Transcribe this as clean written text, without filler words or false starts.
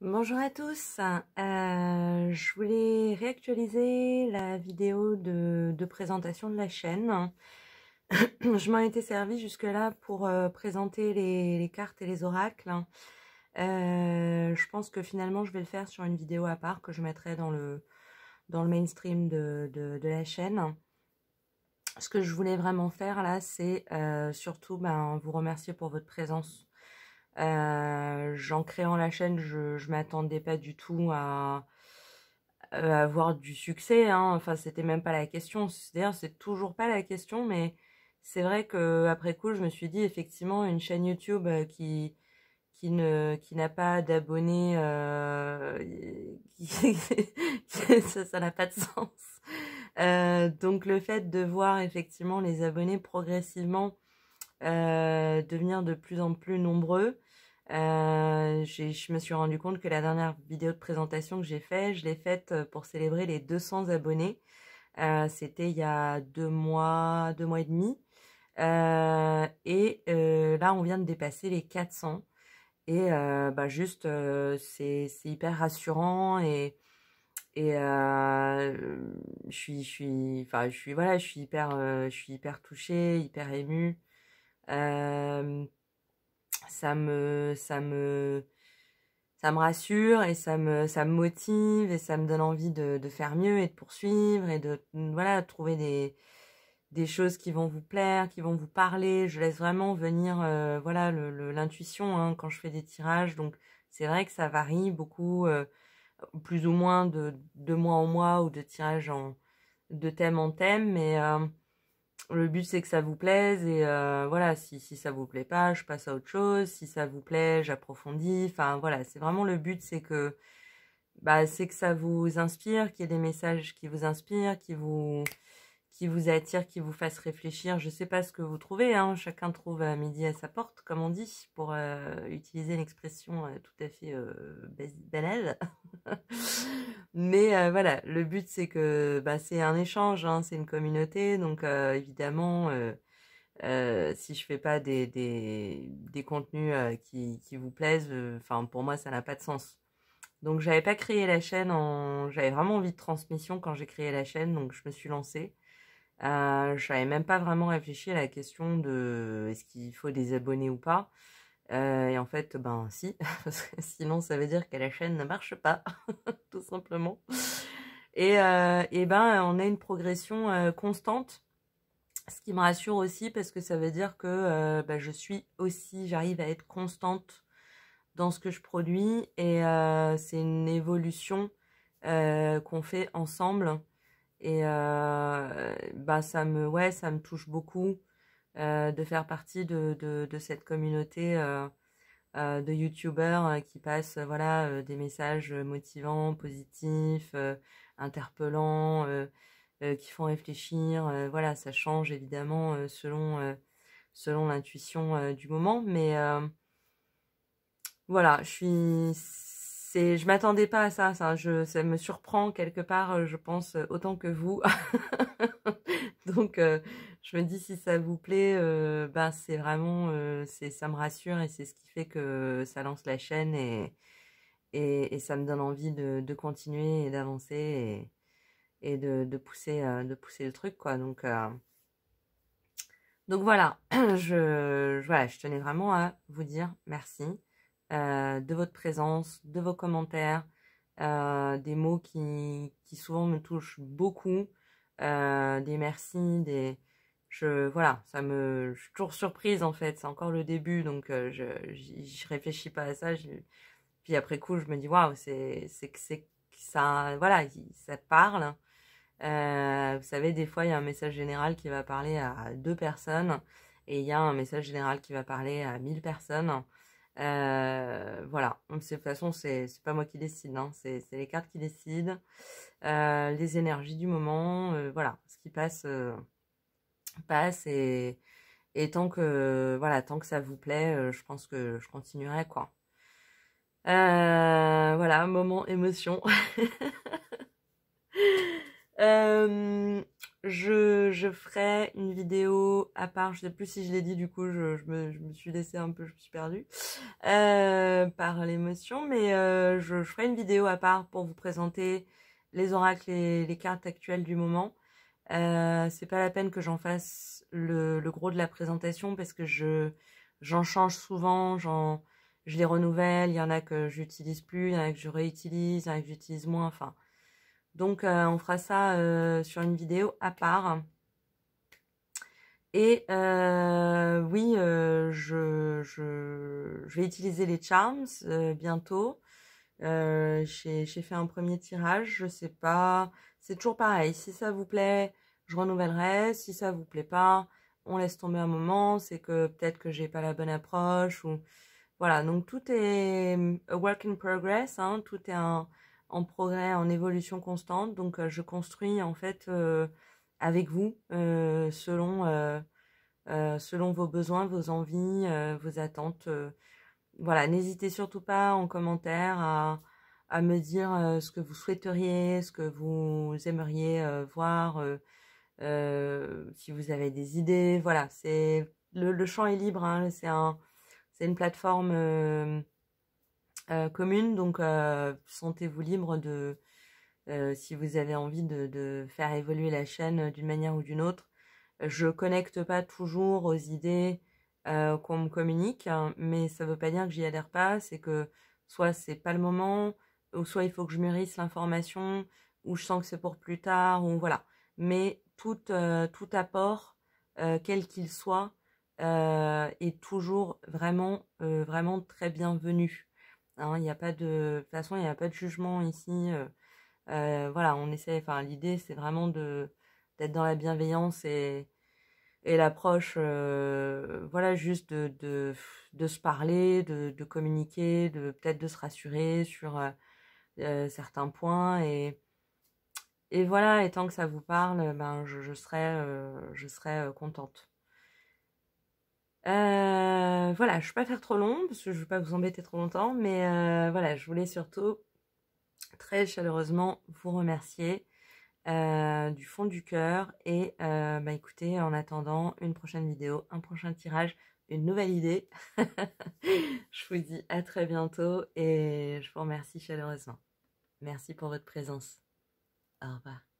Bonjour à tous, je voulais réactualiser la vidéo de présentation de la chaîne. Je m'en étais servi jusque-là pour présenter les cartes et les oracles. Je pense que finalement je vais le faire sur une vidéo à part que je mettrai dans le mainstream de la chaîne. Ce que je voulais vraiment faire là, c'est surtout vous remercier pour votre présence. En créant la chaîne, je m'attendais pas du tout à avoir du succès, hein. Enfin, c'était même pas la question. D'ailleurs, c'est toujours pas la question, mais c'est vrai que après coup, je me suis dit effectivement une chaîne YouTube qui n'a pas d'abonnés, ça n'a pas de sens. Donc le fait de voir effectivement les abonnés progressivement devenir de plus en plus nombreux. Je me suis rendu compte que la dernière vidéo de présentation que j'ai faite, je l'ai faite pour célébrer les 200 abonnés. C'était il y a 2 mois, 2 mois et demi. Là, on vient de dépasser les 400. Et juste, c'est hyper rassurant je suis hyper touchée, hyper émue. Euh, ça me rassure et ça me motive et ça me donne envie de faire mieux et de poursuivre et de voilà, trouver des choses qui vont vous plaire, qui vont vous parler. Je laisse vraiment venir voilà l'intuition hein, quand je fais des tirages. Donc c'est vrai que ça varie beaucoup, plus ou moins de mois en mois ou de thème en thème, mais le but c'est que ça vous plaise et voilà, si ça vous plaît pas, je passe à autre chose. Si ça vous plaît, j'approfondis. Enfin voilà, c'est vraiment le but, c'est que ça vous inspire, qu'il y ait des messages qui vous inspirent, qui vous attirent, qui vous fassent réfléchir. Je sais pas ce que vous trouvez, hein. Chacun trouve à midi à sa porte, comme on dit, pour utiliser une expression tout à fait banale. Mais voilà, le but c'est que c'est un échange, hein, c'est une communauté, donc évidemment, si je fais pas des contenus qui vous plaisent, enfin pour moi ça n'a pas de sens. Donc j'avais pas créé la chaîne j'avais vraiment envie de transmission quand j'ai créé la chaîne, donc je me suis lancée. J'avais même pas vraiment réfléchi à la question de est-ce qu'il faut des abonnés ou pas. Et en fait, ben si, parce que sinon ça veut dire que la chaîne ne marche pas, tout simplement. Et ben on a une progression constante, ce qui me rassure aussi parce que ça veut dire que j'arrive à être constante dans ce que je produis et c'est une évolution qu'on fait ensemble. Et ça me touche beaucoup de faire partie de cette communauté de youtubeurs qui passent des messages motivants, positifs, interpellants, qui font réfléchir. Voilà, ça change évidemment selon l'intuition du moment, mais voilà, je m'attendais pas à ça, ça me surprend quelque part, je pense, autant que vous. Donc, je me dis si ça vous plaît, c'est vraiment, ça me rassure et c'est ce qui fait que ça lance la chaîne et ça me donne envie de continuer et d'avancer et de pousser le truc, quoi. Donc voilà, voilà, je tenais vraiment à vous dire merci de votre présence, de vos commentaires, des mots qui souvent me touchent beaucoup, des merci, voilà, je suis toujours surprise en fait, c'est encore le début, donc je réfléchis pas à ça, puis après coup, je me dis waouh, c'est ça, voilà, ça parle. Vous savez, des fois, il y a un message général qui va parler à 2 personnes et il y a un message général qui va parler à 1000 personnes. Voilà. Donc, de toute façon, c'est pas moi qui décide, hein. C'est les cartes qui décident, les énergies du moment, voilà. Ce qui passe, passe et tant que ça vous plaît, je pense que je continuerai, quoi. Voilà, moment émotion. Euh, je ferai une vidéo à part, je sais plus si je l'ai dit, du coup je me suis laissée un peu, je me suis perdue par l'émotion, mais je ferai une vidéo à part pour vous présenter les oracles et les cartes actuelles du moment. C'est pas la peine que j'en fasse le gros de la présentation parce que j'en change souvent, je les renouvelle, il y en a que j'utilise plus, il y en a que je réutilise, il y en a que j'utilise moins, enfin. Donc on fera ça sur une vidéo à part. Et oui, je vais utiliser les charms bientôt. J'ai fait un premier tirage, je sais pas. C'est toujours pareil. Si ça vous plaît, je renouvellerai. Si ça vous plaît pas, on laisse tomber un moment. C'est que peut-être que j'ai pas la bonne approche ou voilà. Donc tout est a work in progress, hein, tout est en progrès, en évolution constante. Donc je construis en fait avec vous selon vos besoins, vos envies, vos attentes. Voilà, n'hésitez surtout pas en commentaire à me dire ce que vous souhaiteriez, ce que vous aimeriez voir, si vous avez des idées. Voilà, le champ est libre, hein, c'est une plateforme commune, donc sentez-vous libre si vous avez envie de faire évoluer la chaîne d'une manière ou d'une autre. Je connecte pas toujours aux idées qu'on me communique, hein, mais ça veut pas dire que j'y adhère pas, c'est que soit c'est pas le moment, ou soit il faut que je mûrisse l'information, ou je sens que c'est pour plus tard, ou voilà. Mais tout apport, quel qu'il soit, est toujours vraiment très bienvenu. Hein, il n'y a pas de toute façon, il n'y a pas de jugement ici. Voilà, on essaie, enfin l'idée c'est vraiment d'être dans la bienveillance et l'approche, voilà, juste de se parler, de communiquer, peut-être de se rassurer sur certains points et voilà, et tant que ça vous parle, ben je serai contente. Voilà, je ne vais pas faire trop long parce que je ne veux pas vous embêter trop longtemps, mais voilà, je voulais surtout très chaleureusement vous remercier du fond du cœur et bah écoutez, en attendant une prochaine vidéo, un prochain tirage, une nouvelle idée, je vous dis à très bientôt et je vous remercie chaleureusement. Merci pour votre présence. Au revoir.